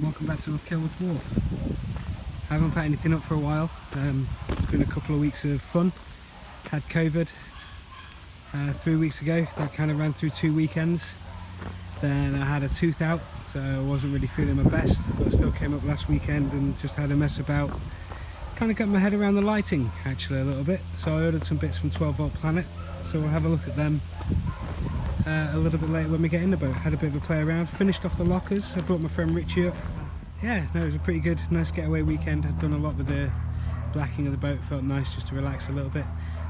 Welcome back to North Killworth Wharf. I haven't put anything up for a while. It's been a couple of weeks of fun. Had COVID 3 weeks ago. That kind of ran through 2 weekends. Then I had a tooth out, so I wasn't really feeling my best, but I still came up last weekend and just had a mess about. Kind of got my head around the lighting actually a little bit, so I ordered some bits from 12 Volt Planet, so we'll have a look at them a little bit later when we get in the boat. Had a bit of a play around, finished off the lockers. I brought my friend Ritchie up. Yeah, no, it was a pretty good, nice getaway weekend. I'd done a lot with the blacking of the boat, felt nice just to relax a little bit.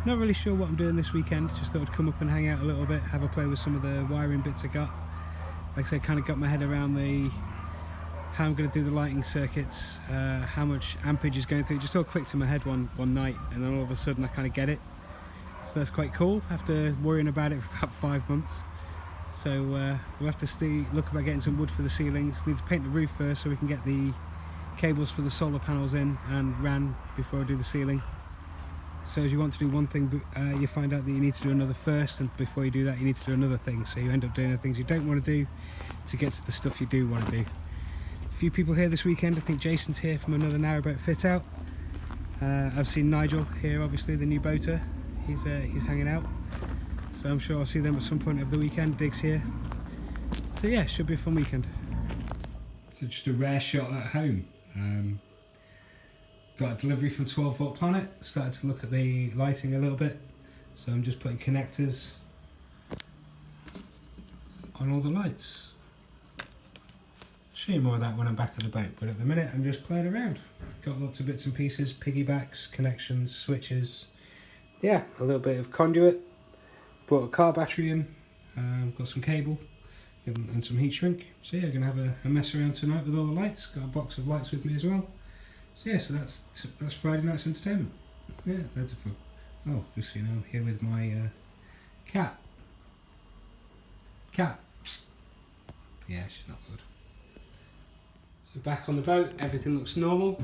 Not really sure what I'm doing this weekend, just thought I'd come up and hang out a little bit, have a play with some of the wiring bits I got. Like I said, kind of got my head around how I'm going to do the lighting circuits, how much ampage is going through. It just all clicked in my head one night, and then all of a sudden I kind of get it. So that's quite cool, after worrying about it for about 5 months. So we'll have to look about getting some wood for the ceilings. Need to paint the roof first so we can get the cables for the solar panels in and ran before I do the ceiling. So as you want to do one thing, you find out that you need to do another first, and before you do that you need to do another thing. So you end up doing the things you don't want to do to get to the stuff you do want to do. A few people here this weekend. I think Jason's here from another narrowboat fit out. I've seen Nigel here, obviously the new boater. He's hanging out. So I'm sure I'll see them at some point over the weekend. Dig's here. So yeah, should be a fun weekend. So just a rare shot at home. Got a delivery from 12 Volt Planet. Started to look at the lighting a little bit. So I'm just putting connectors on all the lights. I'll show you more of that when I'm back at the boat, but at the minute I'm just playing around. Got lots of bits and pieces, piggybacks, connections, switches. Yeah, a little bit of conduit. Brought a car battery in, got some cable and some heat shrink. So yeah, going to have a mess around tonight with all the lights. Got a box of lights with me as well. So yeah, so that's Friday night's entertainment. Yeah, loads of fun. Oh, just so you know, I'm here with my cat. Cat. Yeah, she's not good. So back on the boat, everything looks normal.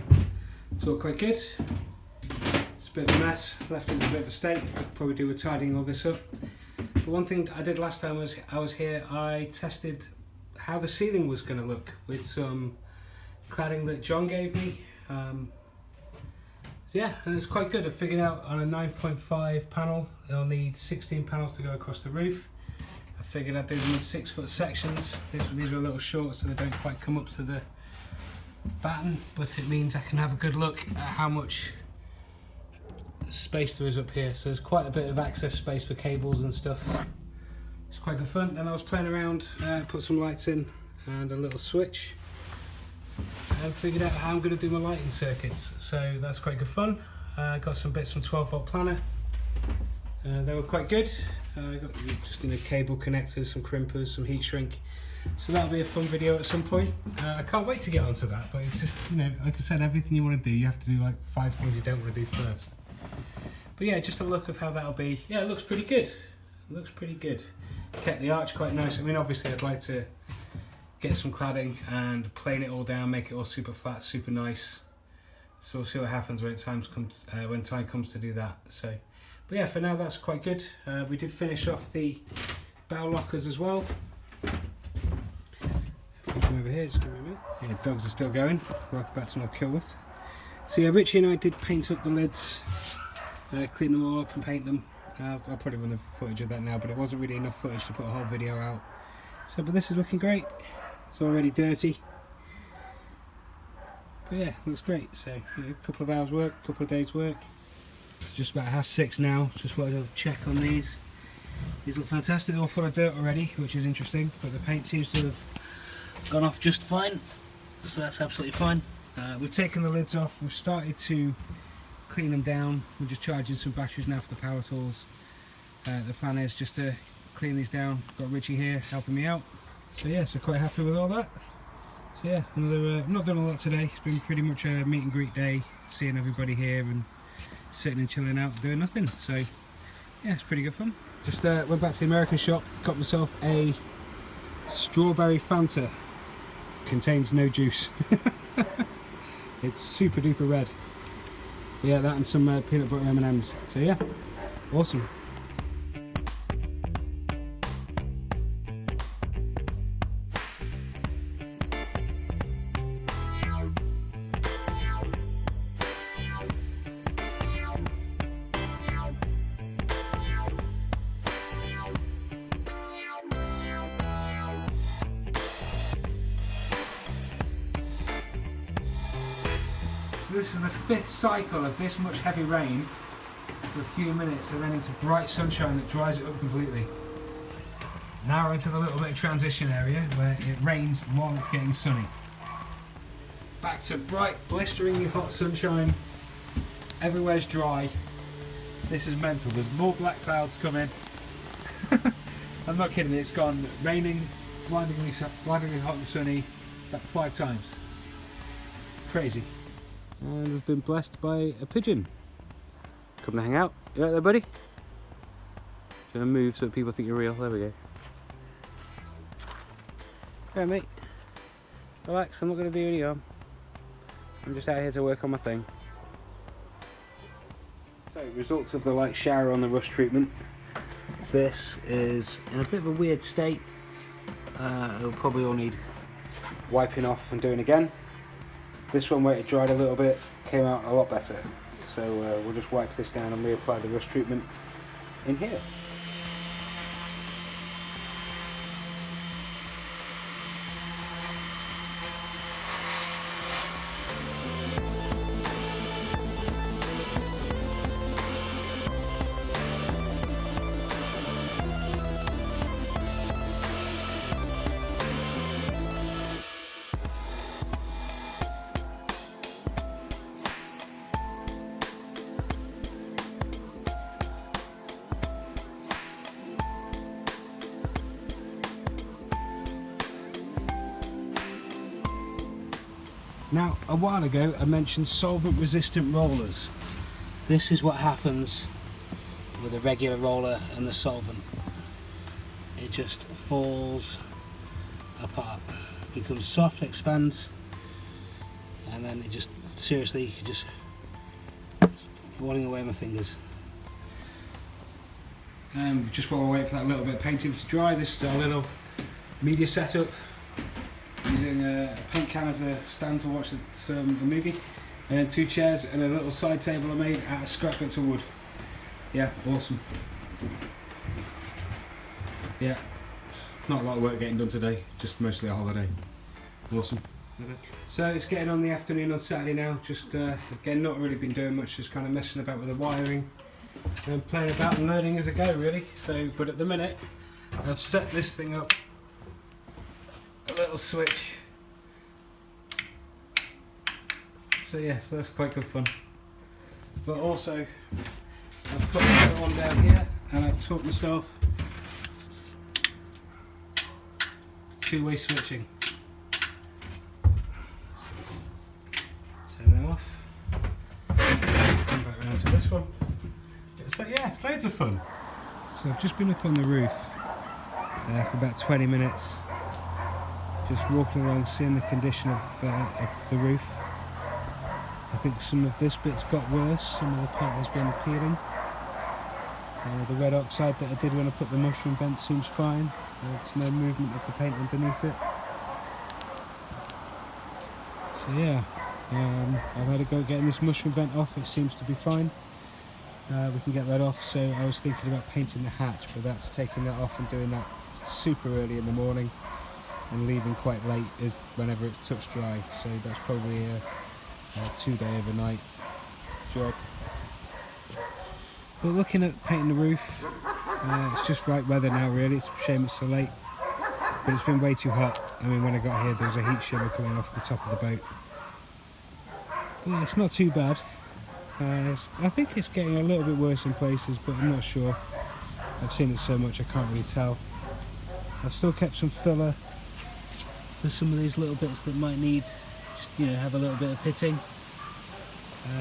It's all quite good. It's a bit of a mess, left it as a bit of a state. I could probably do with tidying all this up. But one thing I did last time I was here, I tested how the ceiling was going to look with some cladding that John gave me. Yeah, and it's quite good. I figured out on a 9.5 panel, it'll need 16 panels to go across the roof. I figured I'd do them in 6-foot sections. These are a little short, so they don't quite come up to the batten, but it means I can have a good look at how much space there is up here. So there's quite a bit of access space for cables and stuff. It's quite good fun. And I was playing around, put some lights in and a little switch, and figured out how I'm going to do my lighting circuits. So that's quite good fun. Got some bits from 12 Volt Planet. They were quite good. Got just cable connectors, some crimpers, some heat shrink. So that'll be a fun video at some point. I can't wait to get onto that, but it's just, like I said, everything you want to do, you have to do like 5 things you don't want to do first. But yeah, just a look of how that'll be. Yeah, it looks pretty good. It looks pretty good. Kept the arch quite nice. I mean, obviously I'd like to get some cladding and plane it all down, make it all super flat, super nice. So we'll see what happens when time comes to do that. So, but yeah, for now that's quite good. We did finish off the bow lockers as well. If we come over here, just give me a minute. So yeah, dogs are still going. Welcome back to North Killworth. So yeah, Ritchie and I did paint up the lids. Clean them all up and paint them. I'll probably run the footage of that now, but it wasn't really enough footage to put a whole video out. So, but this is looking great. It's already dirty. But yeah, looks great. So, a couple of hours work, a couple of days work. It's just about 6:30 now. Just wanted to check on these. These look fantastic. They're all full of dirt already, which is interesting, but the paint seems to have gone off just fine. So that's absolutely fine. We've taken the lids off. We've started to clean them down. We're just charging some batteries now for the power tools. The plan is just to clean these down. Got Ritchie here helping me out. So yeah, so quite happy with all that. So yeah, I've not done a lot today. It's been pretty much a meet and greet day, seeing everybody here and sitting and chilling out, doing nothing. So yeah, it's pretty good fun. Just went back to the American shop, got myself a strawberry Fanta. Contains no juice. It's super duper red. Yeah, that and some peanut butter M&Ms. So yeah, awesome. So this is the 5th cycle of this much heavy rain for a few minutes and then into bright sunshine that dries it up completely. Now we're into the little bit of transition area where it rains while it's getting sunny. Back to bright, blisteringly hot sunshine. Everywhere's dry. This is mental. There's more black clouds coming. I'm not kidding. It's gone raining, blindingly hot and sunny, about 5 times. Crazy. And we've been blessed by a pigeon. Come to hang out. You right there, buddy? Gonna move so that people think you're real. There we go. Alright, mate. Relax. I'm not gonna do you any harm. I'm just out here to work on my thing. So, results of the light shower on the rust treatment. This is in a bit of a weird state. It'll probably all need wiping off and doing again. This one, where it dried a little bit, came out a lot better. So we'll just wipe this down and reapply the rust treatment in here. Now, a while ago I mentioned solvent resistant rollers. This is what happens with a regular roller and the solvent. It just falls apart, becomes soft, expands, and then it just, seriously, just falling away my fingers. And just while we wait for that little bit of painting to dry, this is our little media setup. Using a paint can as a stand to watch the movie, and then 2 chairs and a little side table I made out of scrap bits of wood. Yeah, awesome. Yeah, not a lot of work getting done today, just mostly a holiday. Awesome. So it's getting on the afternoon on Saturday now, just again not really been doing much, just kind of messing about with the wiring and playing about and learning as I go really. So, but at the minute I've set this thing up, a little switch. So yes, that's quite good fun. But also, I've put another one down here, and I've taught myself 2-way switching. Turn that off. Come back around to this one. So yeah, it's loads of fun. So I've just been up on the roof for about 20 minutes. Just walking along, seeing the condition of the roof. I think some of this bit's got worse, some of the paint has been peeling. The red oxide that I did when I put the mushroom vent seems fine. There's no movement of the paint underneath it. So yeah, I've had a go at getting this mushroom vent off, it seems to be fine. We can get that off, so I was thinking about painting the hatch, but that's taking that off and doing that super early in the morning and leaving quite late is whenever it's touch dry, so that's probably a 2-day overnight job. But looking at painting the roof, it's just right weather now really. It's a shame it's so late, but it's been way too hot. I mean, when I got here there was a heat shimmer coming off the top of the boat. But yeah, it's not too bad. I think it's getting a little bit worse in places, but I'm not sure. I've seen it so much I can't really tell. I've still kept some filler for some of these little bits that might need, just, you know, have a little bit of pitting.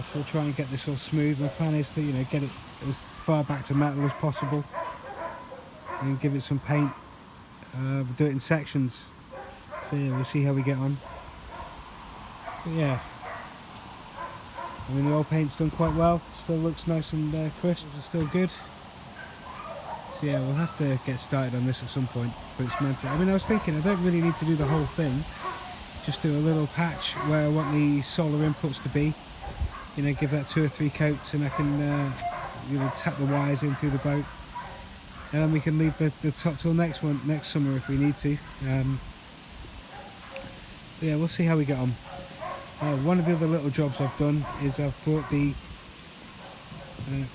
So we'll try and get this all smooth. My plan is to, you know, get it as far back to metal as possible and give it some paint. We'll do it in sections. So yeah, we'll see how we get on. But yeah, I mean, the oil paint's done quite well. Still looks nice and crisp. It's still good. So yeah, we'll have to get started on this at some point. But it's meant to. I mean, I was thinking I don't really need to do the whole thing. Just do a little patch where I want the solar inputs to be. You know, give that 2 or 3 coats, and I can, you know, tap the wires in through the boat, and then we can leave the top till next summer if we need to. But yeah, we'll see how we get on. One of the other little jobs I've done is I've brought the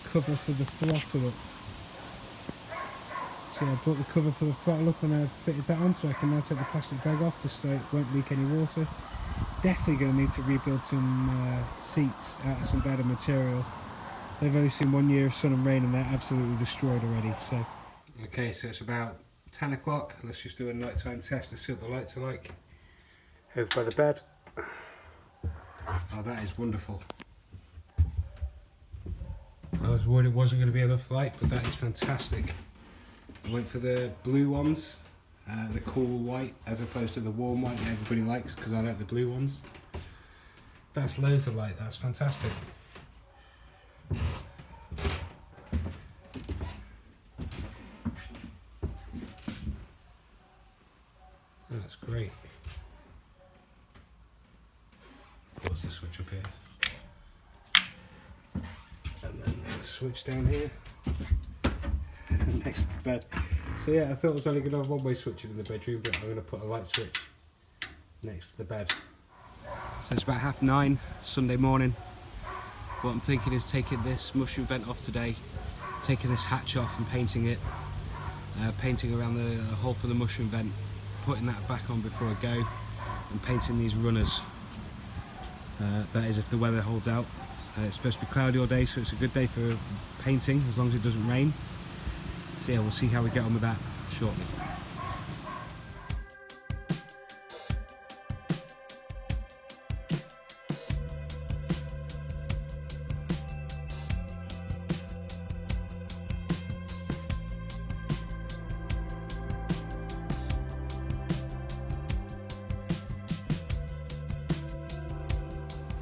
cover for the throttle up. So I brought the cover for the throttle up and I've fitted that on, so I can now take the plastic bag off just so it won't leak any water. Definitely going to need to rebuild some seats out of some better material. They've only seen 1 year of sun and rain and they're absolutely destroyed already. So okay, so it's about 10 o'clock. Let's just do a nighttime test to see what the lights are like. Over by the bed. Oh, that is wonderful. I was worried it wasn't going to be enough light, but that is fantastic. I went for the blue ones, the cool white, as opposed to the warm white that everybody likes, because I like the blue ones. That's loads of light, that's fantastic. That's great. What's the switch up here? And then the switch down here. Next to the bed. So yeah, I thought I was only going to have one-way switching in the bedroom, but I'm going to put a light switch next to the bed. So it's about 9:30 Sunday morning. What I'm thinking is taking this mushroom vent off today, taking this hatch off and painting it, painting around the hole for the mushroom vent, putting that back on before I go, and painting these runners. That is if the weather holds out. It's supposed to be cloudy all day, so it's a good day for painting as long as it doesn't rain. So yeah, we'll see how we get on with that shortly.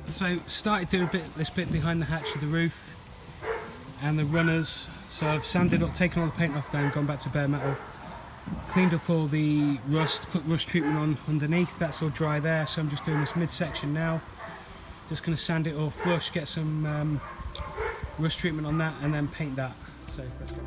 So started doing this bit behind the hatch of the roof and the runners. So I've sanded up, taken all the paint off there and gone back to bare metal. Cleaned up all the rust, put rust treatment on underneath, that's all dry there. So I'm just doing this midsection now. Just going to sand it all flush, get some rust treatment on that and then paint that. So let's go.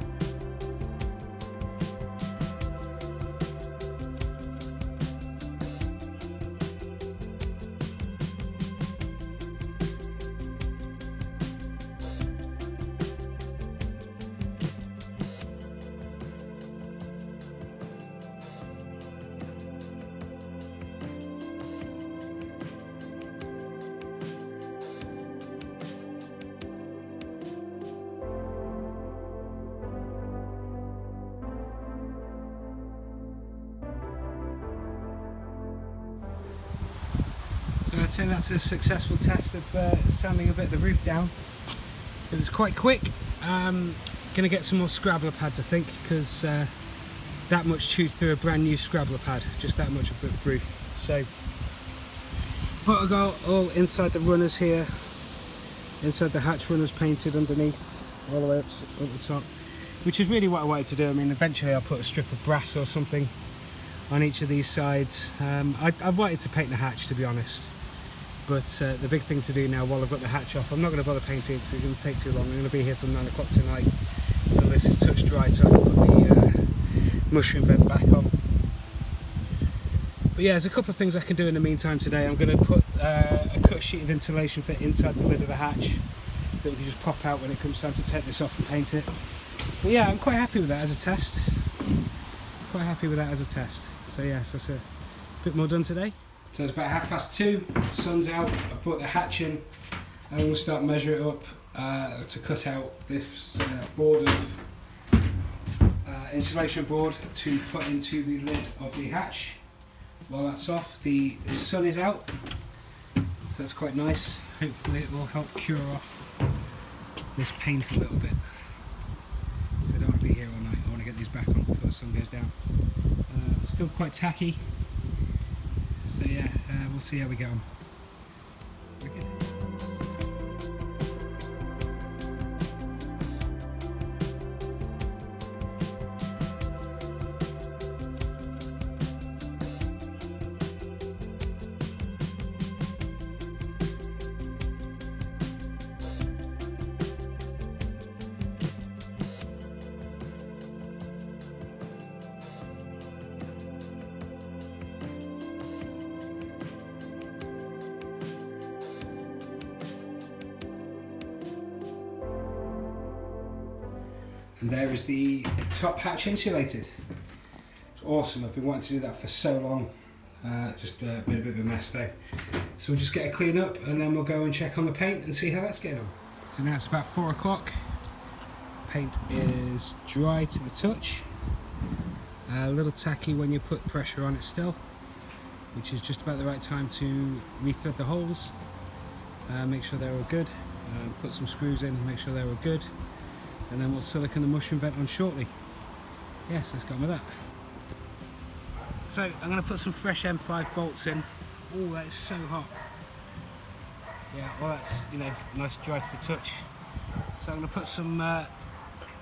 So I'd say that's a successful test of sanding a bit of the roof down. It was quite quick. Going to get some more scrabbler pads I think, because that much chewed through a brand new scrabbler pad, just that much of the roof. So, but I got all inside the runners here, inside the hatch runners painted underneath, all the way up the top, which is really what I wanted to do. I mean, eventually I'll put a strip of brass or something on each of these sides. I wanted to paint the hatch, to be honest, but the big thing to do now while I've got the hatch off, I'm not going to bother painting it because it's going to take too long. I'm going to be here till 9 o'clock tonight until this is touch dry, so I can put the mushroom vent back on. But yeah, there's a couple of things I can do in the meantime today. I'm going to put a cut sheet of insulation for inside the lid of the hatch that we can just pop out when it comes time to take this off and paint it. But yeah, I'm quite happy with that as a test. Quite happy with that as a test. So yeah, so that's a bit more done today. So it's about 2:30, sun's out, I've put the hatch in. I'm going to start measuring it up to cut out this board of insulation board to put into the lid of the hatch. While that's off, the sun is out, so that's quite nice. Hopefully it will help cure off this paint a little bit. So I don't want to be here all night, I want to get these back on before the sun goes down. Still quite tacky, so yeah, we'll see how we get on. Wicked. And there is the top hatch insulated. It's awesome, I've been wanting to do that for so long. Just been a bit of a mess though. So we'll just get a clean up and then we'll go and check on the paint and see how that's getting on. So now it's about 4 o'clock. Paint is dry to the touch. A little tacky when you put pressure on it still, which is just about the right time to re-thread the holes. Make sure they're all good. Put some screws in, make sure they're all good. And then we'll silicone the mushroom vent on shortly. Yes, let's go on with that. So I'm going to put some fresh M5 bolts in. Oh, that is so hot. Yeah, well that's, you know, nice and dry to the touch. So I'm going to put some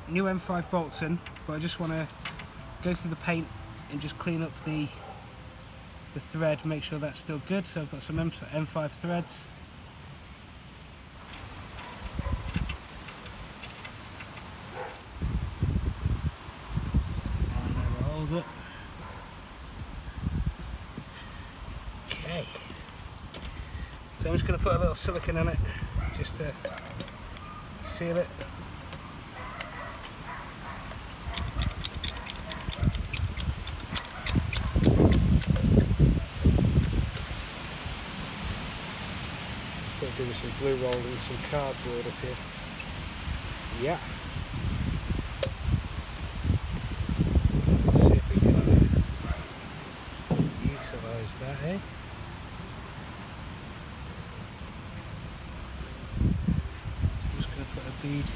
new M5 bolts in, but I just want to go through the paint and just clean up the thread, make sure that's still good. So I've got some M5 threads. And there are holes up. Okay. So I'm just going to put a little silicone in it, just to seal it. Give me some glue roll and some cardboard up here. Yeah. Let's see if we can utilise that, eh? I'm just going to put a bead.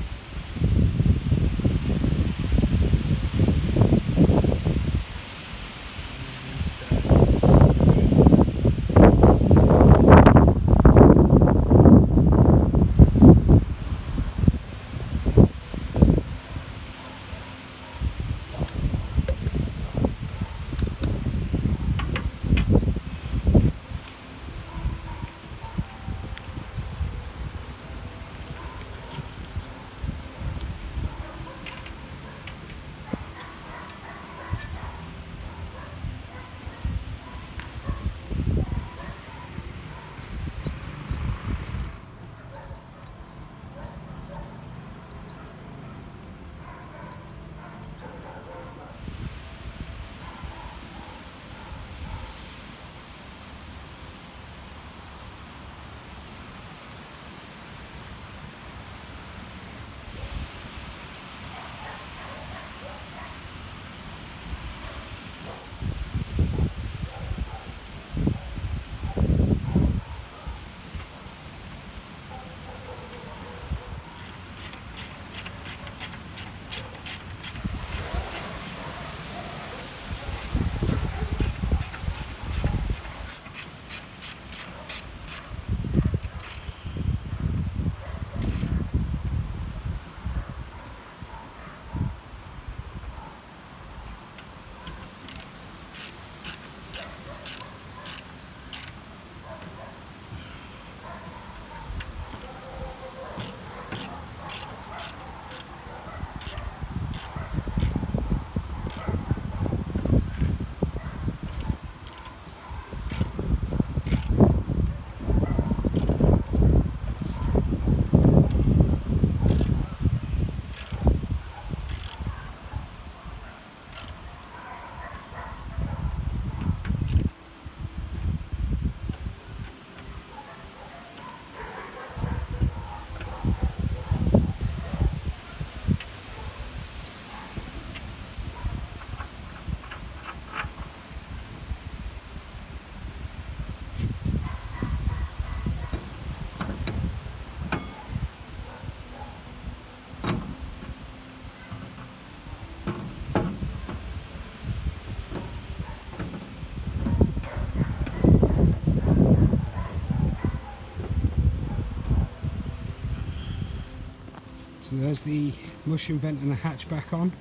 So there's the mushroom vent and the hatch back on.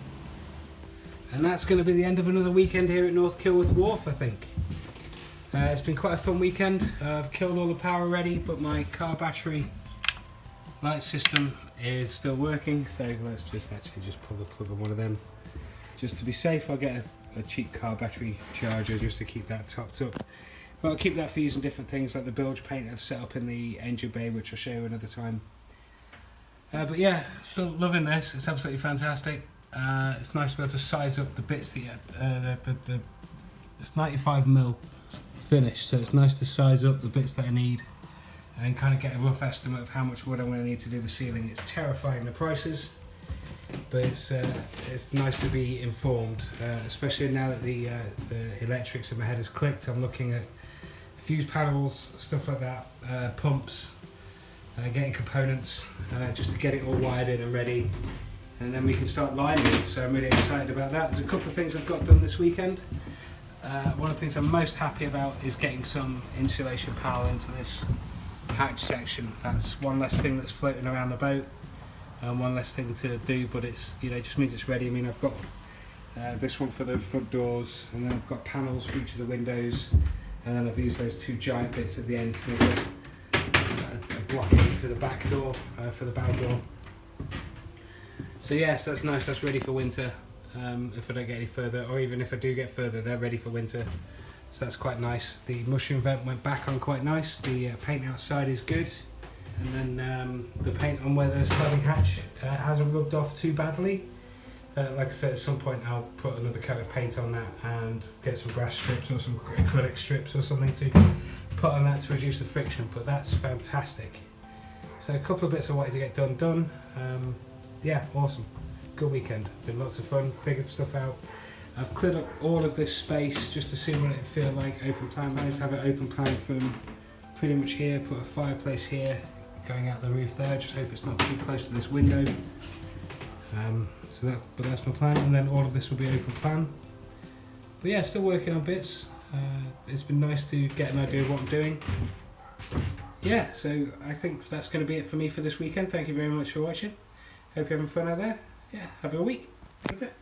And that's going to be the end of another weekend here at North Killworth Wharf, I think. It's been quite a fun weekend. I've killed all the power already, but my car battery light system is still working. So let's just pull the plug on one of them. Just to be safe, I'll get a cheap car battery charger just to keep that topped up. But I'll keep that for using different things like the bilge paint I've set up in the engine bay, which I'll show you another time. But yeah, still loving this. It's absolutely fantastic. It's nice to be able to size up the bits that it's 95mm finish, so it's nice to size up the bits that I need and kind of get a rough estimate of how much wood I'm going to need to do the ceiling. It's terrifying, the prices, but it's nice to be informed, especially now that the electrics in my head has clicked. I'm looking at fuse panels, stuff like that, pumps, getting components, just to get it all wired in and ready, and then we can start lining it. So I'm really excited about that. There's a couple of things I've got done this weekend. One of the things I'm most happy about is getting some insulation panel into this hatch section. That's one less thing that's floating around the boat and one less thing to do, but it's, you know, it just means it's ready. I mean, I've got this one for the front doors, and then I've got panels for each of the windows, and then I've used those two giant bits at the end to make a blockade for the back door, for the bow door. So yes, that's nice, that's ready for winter. If I don't get any further, or even if I do get further, they're ready for winter. So that's quite nice. The mushroom vent went back on quite nice. The paint outside is good. And then the paint on where the sliding hatch hasn't rubbed off too badly. Like I said, at some point I'll put another coat of paint on that and get some brass strips or some acrylic strips or something to put on that to reduce the friction, but that's fantastic. So a couple of bits I wanted to get done. Yeah, awesome. Good weekend. Been lots of fun, figured stuff out. I've cleared up all of this space just to see what it feel like open plan. Managed to have it open plan from pretty much here, put a fireplace here, going out the roof there. Just hope it's not too close to this window. So that's my plan, and then all of this will be open plan. But yeah, still working on bits. It's been nice to get an idea of what I'm doing. Yeah, so I think that's going to be it for me for this weekend. Thank you very much for watching. Hope you're having fun out there. Yeah, have a good week. In a bit.